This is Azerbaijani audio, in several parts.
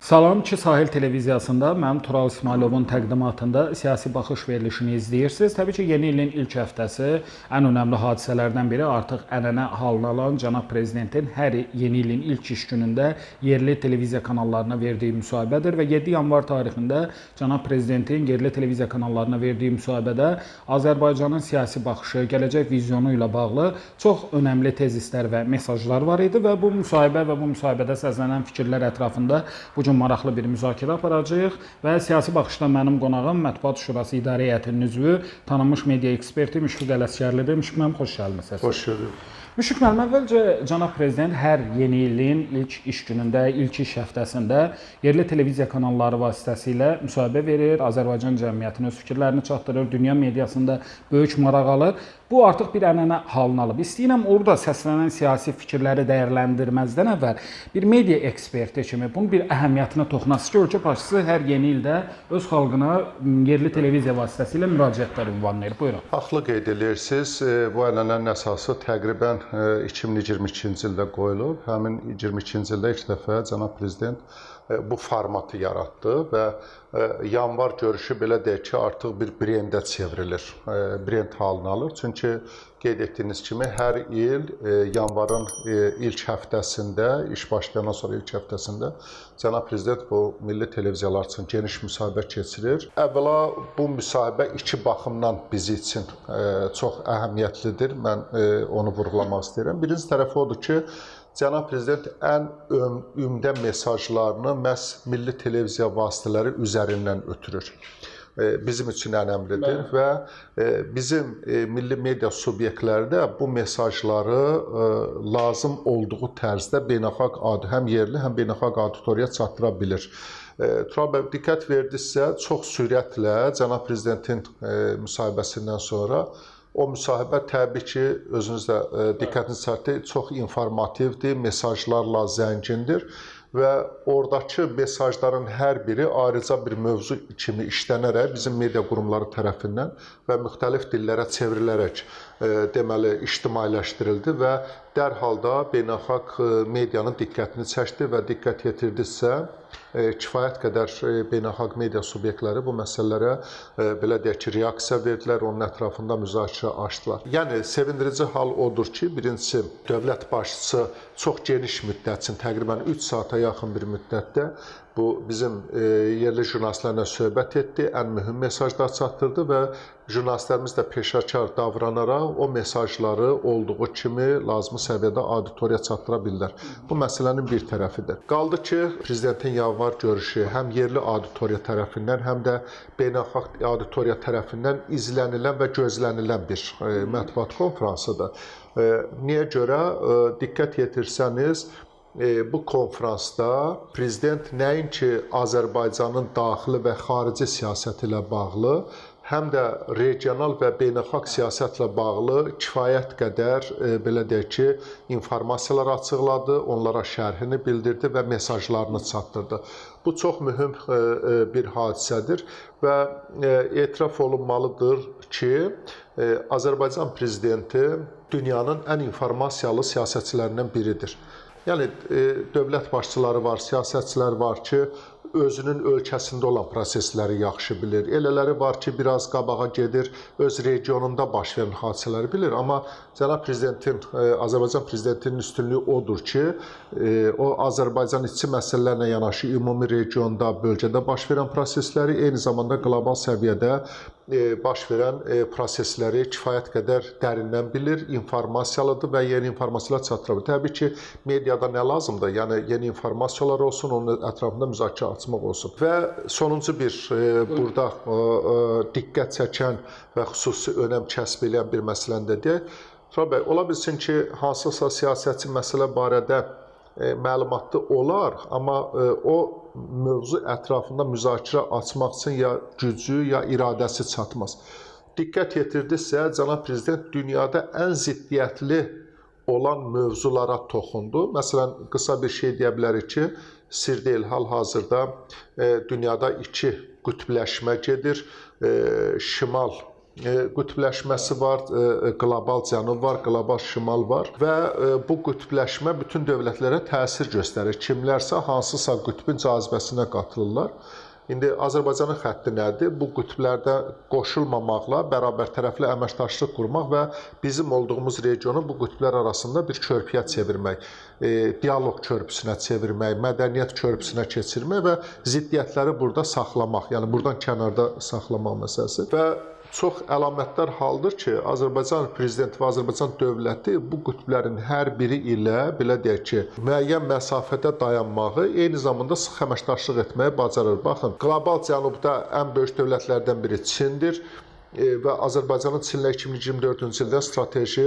Salam ki Sahil televiziyasında mənim Tural İsmayılovun təqdimatında siyasi baxış verilişini izləyirsiniz. Təbii ki, yeni ilin ilk həftəsi ən önəmli hadisələrdən biri artıq ənənə halını alan cənab prezidentin hər yeni ilin ilk iş günündə yerli televiziya kanallarına verdiyi müsahibədir və 7 yanvar tarixində cənab prezidentin yerli televiziya kanallarına verdiyi müsahibədə Azərbaycanın siyasi baxışı, gələcək vizyonu ilə bağlı çox önəmli tezislər və mesajlar var idi və bu müsahibə və bu müsahibədə səslənən fikirlər ətrafında bu gün maraqlı bir müzakirə aparacağıq və siyasi baxışdan mənim qonağım Mətbuat Şurası İdarə Heyətinin üzvü, tanınmış media eksperti Müşfiq Ələsgərlidir. Müşfiq müəllim, xoş gəlmisiniz. Xoş gördük. Müşfiq müəllim, əvvəlcə cənab prezident hər yeni ilin ilk iş günündə, ilk iş həftəsində yerli televiziya kanalları vasitəsilə müsahibə verir, Azərbaycan cəmiyyətinin öz fikirlərini çatdırır, dünya mediasında böyük maraq alır. Bu artıq bir ənənə halını alıb. İstəyirəm orada səslənən siyasi fikirləri dəyərləndirməzdən əvvəl bir media eksperti kimi bunun bir əhəmiyyətinə toxunasınız ki, ölkə başçısı hər yeni ildə öz xalqına yerli televiziya vasitəsilə müraciətlər ünvanlayır. Buyurun. Haqlı qeyd edirsiniz. Bu ənənənin əsası təqribən 2022-ci ildə qoyulub. Həmin 22-ci ildə ilk dəfə cənab prezident bu formatı yaratdı və yanvar görüşü belə deyək ki, artıq bir brendə çevrilir, brend halını alır. Çünki qeyd etdiyiniz kimi hər il yanvarın ilk həftəsində, iş başlayandan sonra ilk həftəsində cənab prezident bu milli televiziyalar üçün geniş müsahibə keçirir. Əvvəla bu müsahibə iki baxımdan bizi üçün çox əhəmiyyətlidir. Mən onu vurğulamaq istəyirəm. Birinci tərəfi odur ki, cənab prezident ən ümdə mesajlarını məhz milli televiziya vasitələri üzərindən ötürür. Bizim üçün önəmlidir və bizim milli media subyektləri də bu mesajları lazım olduğu tərzdə beynəlxalq həm yerli, həm beynəlxalq auditoriyaya çatdıra bilir. Tural bəy, diqqət verdinizsə, çox sürətlə cənab prezidentin müsahibəsindən sonra o müsahibə təbii ki, özünüz də diqqətinizi çəkdi, çox informativdir, mesajlarla zəngindir və oradakı mesajların hər biri ayrıca bir mövzu kimi işlənərək bizim media qurumları tərəfindən və müxtəlif dillərə çevrilərək deməli ictimailəşdirildi və dərhal da beynəlxalq medianın diqqətini çəkdi və diqqət yetirdinizsə, kifayət qədər beynəlxalq media subyektləri bu məsələlərə belə deyək ki, reaksiya verdilər, onun ətrafında müzakirə açdılar. Yəni, sevindirici hal odur ki, birincisi, dövlət başçısı çox geniş müddət üçün, təqribən 3 saata yaxın bir müddətdə bu bizim yerli jurnalistlərlə söhbət etdi, ən mühüm mesajlar çatdırdı və jurnalistlərimiz də peşəkar davranaraq o mesajları olduğu kimi lazımi səviyyədə auditoriya çatdıra bilirlər. Bu məsələnin bir tərəfidir. Qaldı ki, prezidentin yanvar görüşü həm yerli auditoriya tərəfindən, həm də beynəlxalq auditoriya tərəfindən izlənilən və gözlənilən bir mətbuat konfransıdır. Niyə görə? Diqqət yetirsəniz, bu konfransda prezident nəinki Azərbaycanın daxili və xarici siyasəti ilə bağlı, həm də regional və beynəlxalq siyasətlə bağlı kifayət qədər, belə deyək ki, informasiyalar açıqladı, onlara şərhini bildirdi və mesajlarını çatdırdı. Bu çox mühüm bir hadisədir və etiraf olunmalıdır ki, Azərbaycan prezidenti dünyanın ən informasiyalı siyasətçilərindən biridir. Yəni, dövlət başçıları var, siyasətçilər var ki, özünün ölkəsində olan prosesləri yaxşı bilir. Elələri var ki, biraz qabağa gedir, öz regionunda baş verən hadisələri bilir. Amma cənab prezidentin, Azərbaycan prezidentinin üstünlüyü odur ki, o Azərbaycan içi məsələlərlə yanaşı ümumi regionda, bölgədə baş verən prosesləri, eyni zamanda qlobal səviyyədə baş verən prosesləri kifayət qədər dərindən bilir, informasiyalıdır və yeni informasiyalar çatdıra bilir. Təbii ki, mediada nə lazımdır? Yəni, yeni informasiyalar olsun, onun ətrafında müzakirə açmaq olsun. Və sonuncu bir burada diqqət çəkən və xüsusi önəm kəsb edən bir məsələni də deyək. Tural bəy, ola bilsin ki, hansısa siyasətçi məsələ barədə məlumatlı olar, amma o mövzu ətrafında müzakirə açmaq üçün ya gücü, ya iradəsi çatmaz. Diqqət yetirdinizsə, cənab prezident dünyada ən ziddiyyətli olan mövzulara toxundu. Məsələn, qısa bir şey deyə bilərik ki, sir deyil, hal-hazırda dünyada iki qütbləşmə gedir. Şimal qütbləşməsi var, qlobal cənub var, qlobal şimal var və bu qütbləşmə bütün dövlətlərə təsir göstərir. Kimlərsə hansısa qütbün cazibəsinə qatılırlar. İndi Azərbaycanın xətti nədir? Bu qütblərdə qoşulmamaqla bərabər tərəfli əməkdaşlıq qurmaq və bizim olduğumuz regionu bu qütblər arasında bir körpüyə çevirmək, dialoq körpüsünə çevirmək, mədəniyyət körpüsünə keçirmək və ziddiyyətləri burada saxlamaq, yəni buradan kənarda saxlamaq məsələsi. Və çox əlamətdar haldır ki, Azərbaycan prezidenti və Azərbaycan dövləti bu qütblərin hər biri ilə, belə deyək ki, müəyyən məsafədə dayanmağı, eyni zamanda sıx əməkdaşlıq etməyi bacarır. Baxın, qlobal cənubda ən böyük dövlətlərdən biri Çindir və Azərbaycanın Çinlə 2024-cü ildə strateji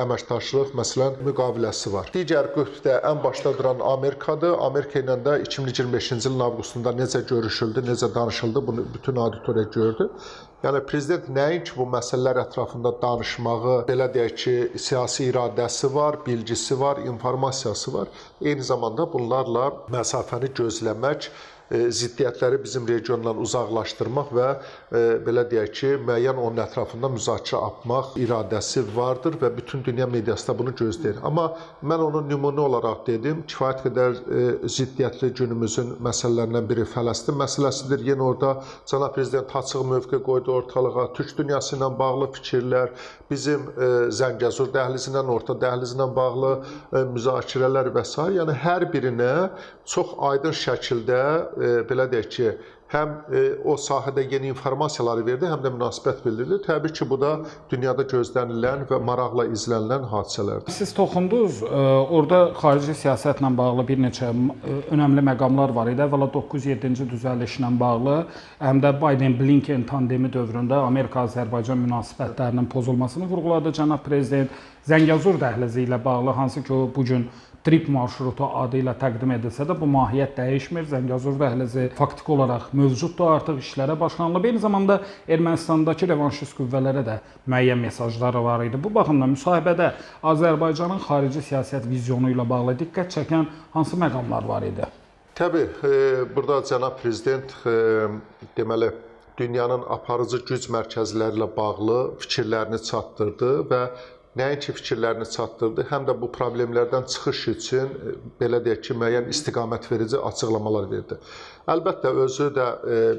əməkdaşlıq, məsələn, müqaviləsi var. Digər qütbdə ən başda duran Amerikadır. Amerika ilə də 2025-ci ilin avqustunda necə görüşüldü, necə danışıldı, bunu bütün auditoriya gördü. Yəni prezident nəinki bu məsələlər ətrafında danışmağı, belə deyək ki, siyasi iradəsi var, bilgisi var, informasiyası var. Eyni zamanda bunlarla məsafəni gözləmək, ziddiyyətləri bizim regiondan uzaqlaşdırmaq və belə deyək ki, müəyyən onun ətrafında müzakirə apmaq iradəsi vardır və bütün dünya mediası da bunu gözləyir. Amma mən onu nümunə olaraq dedim, kifayət qədər ziddiyyətli günümüzün məsələlərindən biri Fələstin məsələsidir. Yenə orada cənab prezident açıq mövqe qoydu ortalığa, türk dünyası ilə bağlı fikirlər, bizim Zəngəzur dəhlizi ilə, Orta dəhlizi ilə bağlı müzakirələr və s. Yəni hər birinə çox aydın şəkildə belə deyək ki, həm o sahədə yeni informasiyaları verdi, həm də münasibət bildirdi. Təbii ki, bu da dünyada gözlənilən və maraqla izlənilən hadisələrdir. Siz toxundunuz, orada xarici siyasətlə bağlı bir neçə önəmli məqamlar var idi. Əvvəla 9-7-ci düzəlişlə bağlı, həm də Biden-Blinken tandemi dövründə Amerika-Azərbaycan münasibətlərinin pozulmasını vurğuladı cənab prezident. Zəngəzur dəhlizi ilə bağlı, hansı ki, o bugün trip marşrutu adı ilə təqdim edilsə də bu mahiyyət dəyişmir. Zəngəzur dəhlizi faktiki olaraq mövcuddur, artıq işlərə başlanılıb. Eyni zamanda Ermənistandakı revanşist qüvvələrə də müəyyən mesajları var idi. Bu baxımdan müsahibədə Azərbaycanın xarici siyasət vizyonu ilə bağlı diqqət çəkən hansı məqamlar var idi? Təbii, burada cənab prezident deməli dünyanın aparıcı güc mərkəzləri ilə bağlı fikirlərini çatdırdı və nəinki fikirlərini çatdırdı, həm də bu problemlərdən çıxış üçün belə deyək ki, müəyyən istiqamət verici açıqlamalar verdi. Əlbəttə, özü də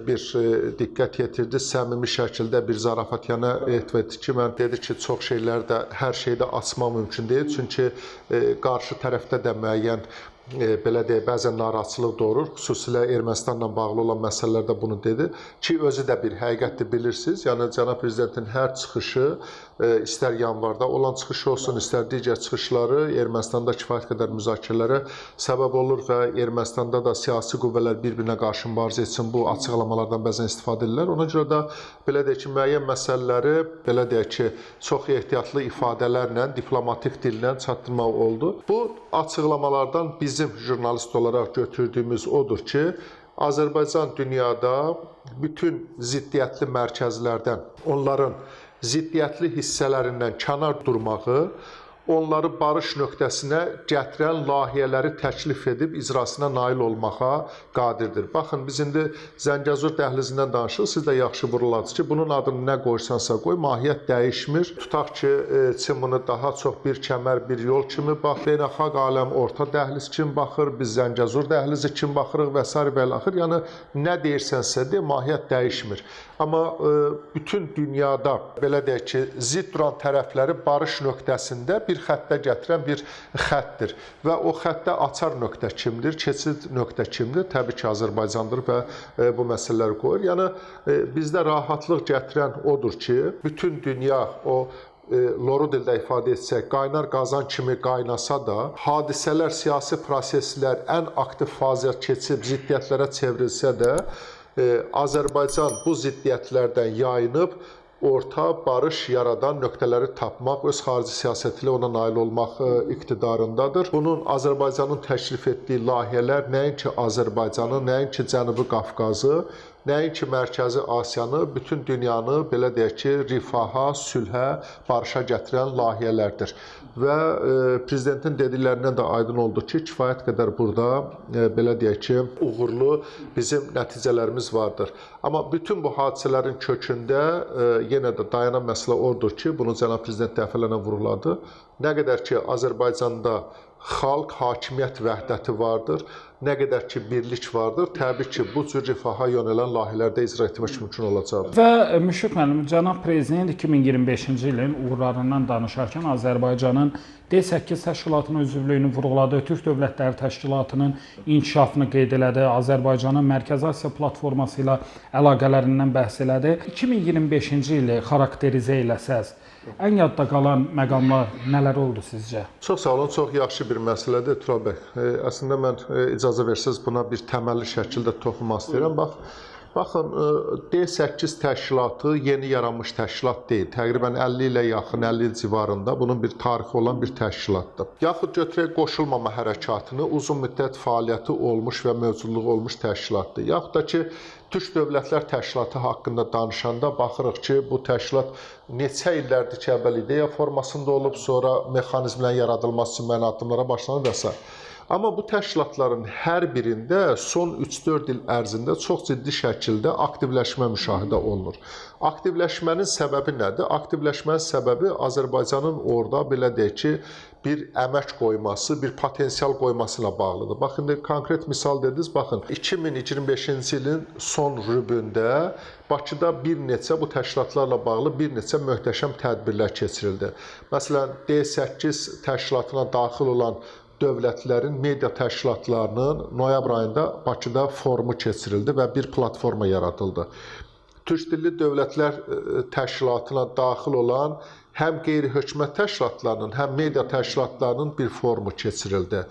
bir diqqət yetirdi, səmimi şəkildə bir zarafatyana etdi ki, mən dedi ki, çox şeylər də, hər şeydə açmaq mümkün deyil, çünki qarşı tərəfdə də müəyyən belə deyək, bəzən narahatçılıq doğurur. Xüsusilə Ermənistanla bağlı olan məsələlərdə bunu dedi ki, özü də bir həqiqətdir, bilirsiniz. Yəni cənab prezidentin hər çıxışı, istər yanvarda olan çıxışı olsun, istər digər çıxışları Ermənistanda kifayət qədər müzakirələrə səbəb olur və Ermənistanda da siyasi qüvvələr bir-birinə qarşı mübarizə üçün bu açıqlamalardan bəzən istifadə edirlər. Ona görə də belə deyək ki, müəyyən məsələləri belə deyək ki, çox ehtiyatlı ifadələrlə, diplomatik dillə çatdırmaq oldu. Bu açıqlamalardan bizim jurnalist olaraq götürdüyümüz odur ki, Azərbaycan dünyada bütün ziddiyyətli mərkəzlərdən, onların ziddiyyətli hissələrindən kənar durmağı, onları barış nöqtəsinə gətirən layihələri təklif edib icrasına nail olmağa qadirdir. Baxın, biz indi Zəngəzur dəhlizindən danışırıq, siz də yaxşı vurularsınız ki, bunun adını nə qoysansa qoy, mahiyyət dəyişmir. Tutaq ki, Çin bunu daha çox bir kəmər, bir yol kimi baxır, beynəlxalq aləm Orta dəhliz kimi baxır, biz Zəngəzur dəhlizi kimi baxırıq və s. və ilaxır. Yəni, nə deyirsənsə de, mahiyyət dəyişmir. Amma bütün dünyada, belə deyək ki, zidd duran tərəfləri barış nöqtəsində bir xəttə gətirən bir xəttdir. Və o xəttə açar nöqtə kimdir, keçid nöqtə kimdir? Təbii ki, Azərbaycandır və bu məsələləri qoyur. Yəni, bizdə rahatlıq gətirən odur ki, bütün dünya o loru dildə ifadə etsək, qaynar qazan kimi qaynasa da, hadisələr, siyasi proseslər ən aktiv fazaya keçib ziddiyyətlərə çevrilsə də, Azərbaycan bu ziddiyyətlərdən yayınıb, orta barış yaradan nöqtələri tapmaq, öz xarici siyasəti ilə ona nail olmaq iqtidarındadır. Bunun Azərbaycanın təklif etdiyi layihələr nəinki Azərbaycanı, nəinki Cənubi Qafqazı, nəinki Mərkəzi Asiyanı, bütün dünyanı belə deyək ki, rifaha, sülhə, barışa gətirən layihələrdir. Və prezidentin dediklərindən də aydın oldu ki, kifayət qədər burada belə deyək ki, uğurlu bizim nəticələrimiz vardır. Amma bütün bu hadisələrin kökündə yenə də dayanan məsələ odur ki, bunu cənab prezident dəfələrlə vurğuladı. Nə qədər ki, Azərbaycanda xalq hakimiyyət vəhdəti vardır, nə qədər ki, birlik vardır, təbii ki, bu cür rifaha yönələn layihələrdə icra etmək mümkün olacaqdır. Və Müşfiq müəllim, cənab prezident 2025-ci ilin uğurlarından danışarkən Azərbaycanın D8 təşkilatının üzvlüyünü vurğuladı, Türk Dövlətləri Təşkilatının inkişafını qeyd elədi, Azərbaycanın Mərkəzi Asiya platforması ilə əlaqələrindən bəhs elədi. 2025-ci ili xarakterizə eləsəz, ən yadda qalan məqamlar nələr oldu sizcə? Çox sağ olun, çox yaxşı bir məsələdir Tural bəy. Əslində mən icazə versəz buna bir təməlli şəkildə toxunmaq istəyirəm. Baxın, D8 təşkilatı yeni yaranmış təşkilat deyil. Təqribən 50 ilə yaxın, 50 il civarında bunun bir tarixi olan bir təşkilatdır. Yaxud götürək qoşulmama hərəkatını uzun müddət fəaliyyəti olmuş və mövcudluğu olmuş təşkilatdır. Yaxud da ki, Türk Dövlətlər Təşkilatı haqqında danışanda baxırıq ki, bu təşkilat neçə illərdir ki, əvvəl ideya formasında olub, sonra mexanizmlərin yaradılması üçün müəyyən addımlara başlanır və s. Amma bu təşkilatların hər birində son 3-4 il ərzində çox ciddi şəkildə aktivləşmə müşahidə olunur. Aktivləşmənin səbəbi nədir? Aktivləşmənin səbəbi Azərbaycanın orada, belə deyək ki, bir əmək qoyması, bir potensial qoyması ilə bağlıdır. Baxın, konkret misal dediniz, baxın, 2025-ci ilin son rübündə Bakıda bir neçə bu təşkilatlarla bağlı bir neçə möhtəşəm tədbirlər keçirildi. Məsələn, D8 təşkilatına daxil olan dövlətlərin media təşkilatlarının noyabr ayında Bakıda forumu keçirildi və bir platforma yaradıldı. Türk dilli dövlətlər təşkilatına daxil olan həm qeyri-hökumət təşkilatlarının, həm media təşkilatlarının bir forumu keçirildi.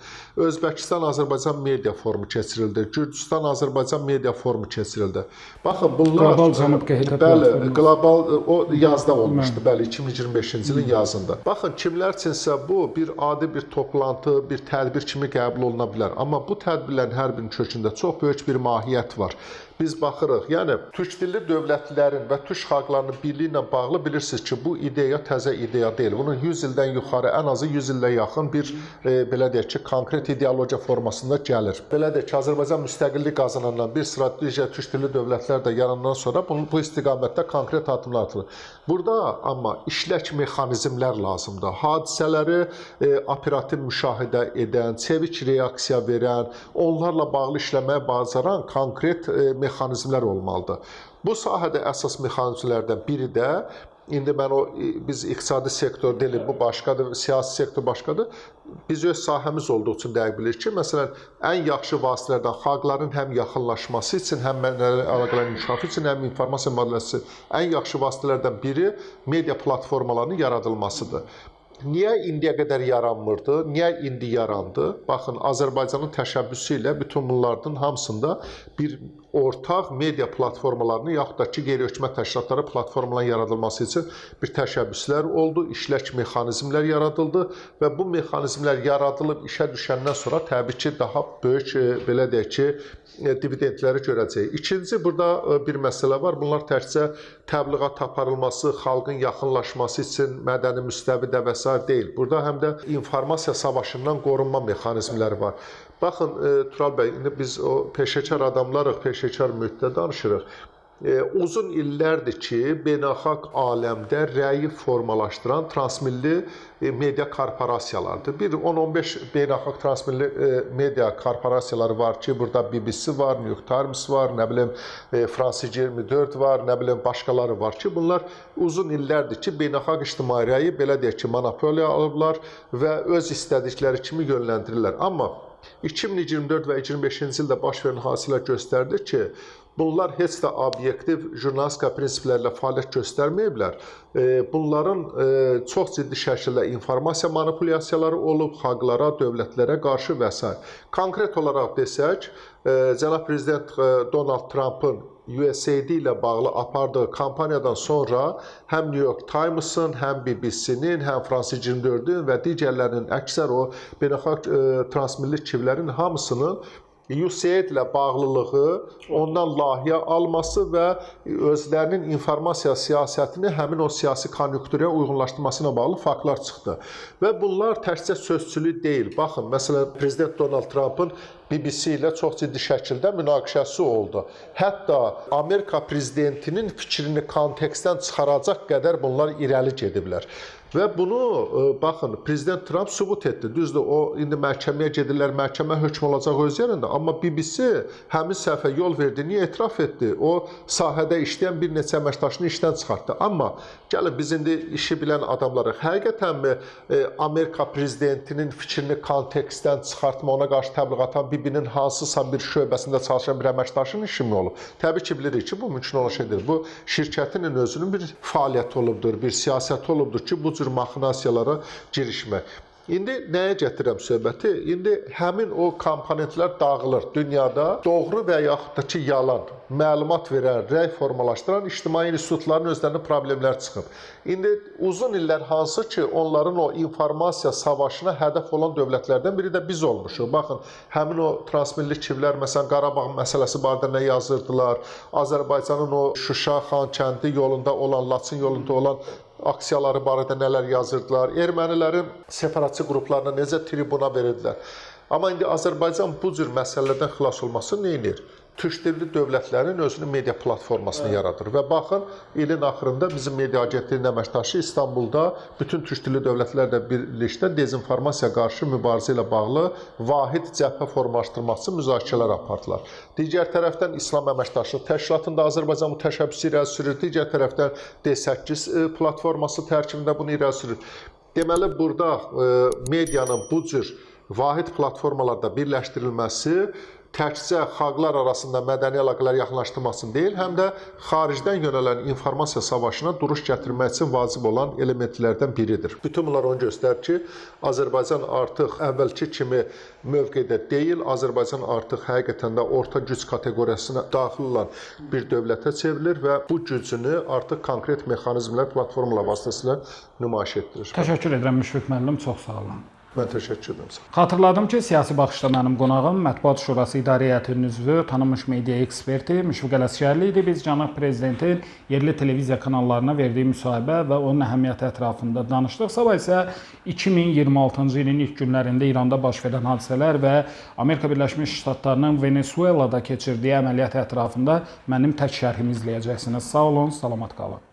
Özbəkistan-Azərbaycan media forumu keçirildi. Gürcüstan-Azərbaycan media forumu keçirildi. Baxın, bunlar Qlobal Cənub QHT bəli, qlobal o yazda olmuşdu, bəli, 2025-ci ilin yazında. Baxın, kimlər üçünsə bu bir adi bir toplantı, bir tədbir kimi qəbul oluna bilər. Amma bu tədbirlərin hər birinin kökündə çox böyük bir mahiyyət var. Biz baxırıq, yəni türk dilli dövlətlərin və türk xalqlarının birliyi ilə bağlı bilirsiniz ki, bu ideya təzə ideya deyil. Bunun 100 ildən yuxarı, ən azı 100 illə yaxın bir belə deyək ki, konkret ideologiya formasında gəlir. Belə deyək ki, Azərbaycan müstəqillik qazanandan bir sıra digər türk dilli dövlətlər də yarandan sonra bu istiqamətdə konkret addımlar atılır. Burada amma işlək mexanizmlər lazımdır. Hadisələri operativ müşahidə edən, çevik reaksiya verən, onlarla bağlı işləməyə bacaran konkret mexanizmlər olmalıdır. Bu sahədə əsas mexanizmlərdən biri də İndi biz iqtisadi sektor deyilik, bu başqadır, siyasi sektor başqadır. Biz öz sahəmiz olduğu üçün dəqiq bilirik ki, məsələn, ən yaxşı vasitələrdən xalqların həm yaxınlaşması üçün, həm əlaqələrin inkişafı üçün, həm informasiya mübadiləsisi ən yaxşı vasitələrdən biri media platformalarının yaradılmasıdır. Niyə indiyə qədər yaranmırdı? Niyə indi yarandı? Baxın, Azərbaycanın təşəbbüsü ilə bütün bunlardan hamısında bir ortaq media platformalarını yaxud da ki, qeyri-hökumət təşkilatları platformaların yaradılması üçün bir təşəbbüslər oldu, işlək mexanizmlər yaradıldı və bu mexanizmlər yaradılıb işə düşəndən sonra təbii ki, daha böyük, belə deyək ki, dividendləri görəcəyik. İkinci, burada bir məsələ var. Bunlar təkcə təbliğat aparılması, xalqın yaxınlaşması üçün mədəni müstəvidə və s. deyil. Burada həm də informasiya savaşından qorunma mexanizmləri var. Baxın, Tural bəy, indi biz o peşəkar adamlarıq, peşəkar mühitdə danışırıq. Uzun illərdir ki, beynəlxalq aləmdə rəyi formalaşdıran transmilli media korporasiyalardır. Bir 10-15 beynəlxalq transmilli media korporasiyaları var ki, burada BBC var, New York Times var, nə bilim France 24 var, nə bilim başqaları var ki, bunlar uzun illərdir ki, beynəlxalq ictimai rəyi belə deyək ki, monopoliya alıblar və öz istədikləri kimi yönləndirirlər. Amma 2024 və 2025-ci ildə baş verən hadisələr göstərdi ki, bunlar heç də obyektiv jurnalistika prinsiplərlə fəaliyyət göstərməyiblər. Bunların çox ciddi şəkildə informasiya manipulyasiyaları olub, xalqlara, dövlətlərə qarşı və s. Konkret olaraq desək, cənab prezident Donald Trump'ın USAID ilə bağlı apardığı kampaniyadan sonra həm New York Times'ın, həm BBC-nin, həm France 24-ün və digərlərinin əksər o beynəlxalq transmilli kivlərin hamısının USAID ilə bağlılığı, ondan layihə alması və özlərinin informasiya siyasətini həmin o siyasi konjunkturaya uyğunlaşdırması ilə bağlı faktlar çıxdı. Və bunlar təkcə sözçülük deyil. Baxın, məsələn, Prezident Donald Trumpın BBC ilə çox ciddi şəkildə münaqişəsi oldu. Hətta Amerika prezidentinin fikrini kontekstdən çıxaracaq qədər bunlar irəli gediblər. Və bunu, baxın, Prezident Trump sübut etdi. Düzdür, o indi məhkəməyə gedirlər, məhkəmə hökm olacaq öz yerində. Amma BBC həmin səhvə yol verdiyini etiraf etdi. O, sahədə işləyən bir neçə əməkdaşını işdən çıxartdı. Amma gəlin, biz indi işi bilən adamlarıq. Həqiqətənmi Amerika prezidentinin fikrini kontekstdən çıxartma, ona qarşı təbliğ atan BB-nin hansısa bir şöbəsində çalışan bir əməkdaşın işi mi olub? Təbii ki, bilirik ki, bu mümkün olan şey deyil. Bu, şirkətin özünün bir fəaliyyəti olubdur, bir siyasəti olubdur ki, bu cür maxinasiyalara girişmək. İndi nəyə gətirəm söhbəti? İndi həmin o komponentlər dağılır. Dünyada doğru və yaxud da ki, yalan məlumat verən, rəy formalaşdıran ictimai institutların özlərinin problemləri çıxıb. İndi uzun illər hansı ki, onların o informasiya savaşına hədəf olan dövlətlərdən biri də biz olmuşuq. Baxın, həmin o transmilli kivlər, məsələn, Qarabağ məsələsi barədə nə yazırdılar, Azərbaycanın o Şuşa, Xankəndi yolunda olan, Laçın yolunda olan aksiyaları barədə nələr yazırdılar, ermənilərin separatçı qruplarına necə tribuna verirdilər. Amma indi Azərbaycan bu cür məsələlərdən xilas olması nə edir? Türk dilli dövlətlərin özünün media platformasını yaradır. Və baxın, ilin axırında bizim media agentliyinin əməkdaşı İstanbulda bütün türk dilli dövlətlərlə birlikdə dezinformasiya qarşı mübarizə ilə bağlı vahid cəbhə formalaşdırması müzakirələr apardılar. Digər tərəfdən İslam Əməkdaşlıq Təşkilatında Azərbaycan bu təşəbbüsü irəli sürür. Digər tərəfdən D8 platforması tərkibində bunu irəli sürür. Deməli, burada medianın bu cür vahid platformalarda birləşdirilməsi təkcə xalqlar arasında mədəni əlaqələr yaxınlaşdırmasını deyil, həm də xaricdən yönələn informasiya savaşına duruş gətirmək üçün vacib olan elementlərdən biridir. Bütün bunlar onu göstərir ki, Azərbaycan artıq əvvəlki kimi mövqedə deyil, Azərbaycan artıq həqiqətən də orta güc kateqoriyasına daxil olan bir dövlətə çevrilir və bu gücünü artıq konkret mexanizmlər, platformalar vasitəsilə nümayiş etdirir. Təşəkkür edirəm Müşfiq müəllim, çox sağ olun. Mən təşəkkür edirəm. Xatırladım ki, Siyasi Baxışda mənim qonağım Mətbuat Şurası İdarə Heyətinin üzvü, tanınmış media eksperti Müşfiq Ələsgərli idi. Biz cənab prezidentin yerli televiziya kanallarına verdiyi müsahibə və onun əhəmiyyəti ətrafında danışdıq. Sabah isə 2026-cı ilin ilk günlərində İranda baş verən hadisələr və Amerika Birləşmiş Ştatlarının Venezuelada keçirdiyi əməliyyat ətrafında mənim tək şərhimi izləyəcəksiniz. Sağ olun, salamat qalın.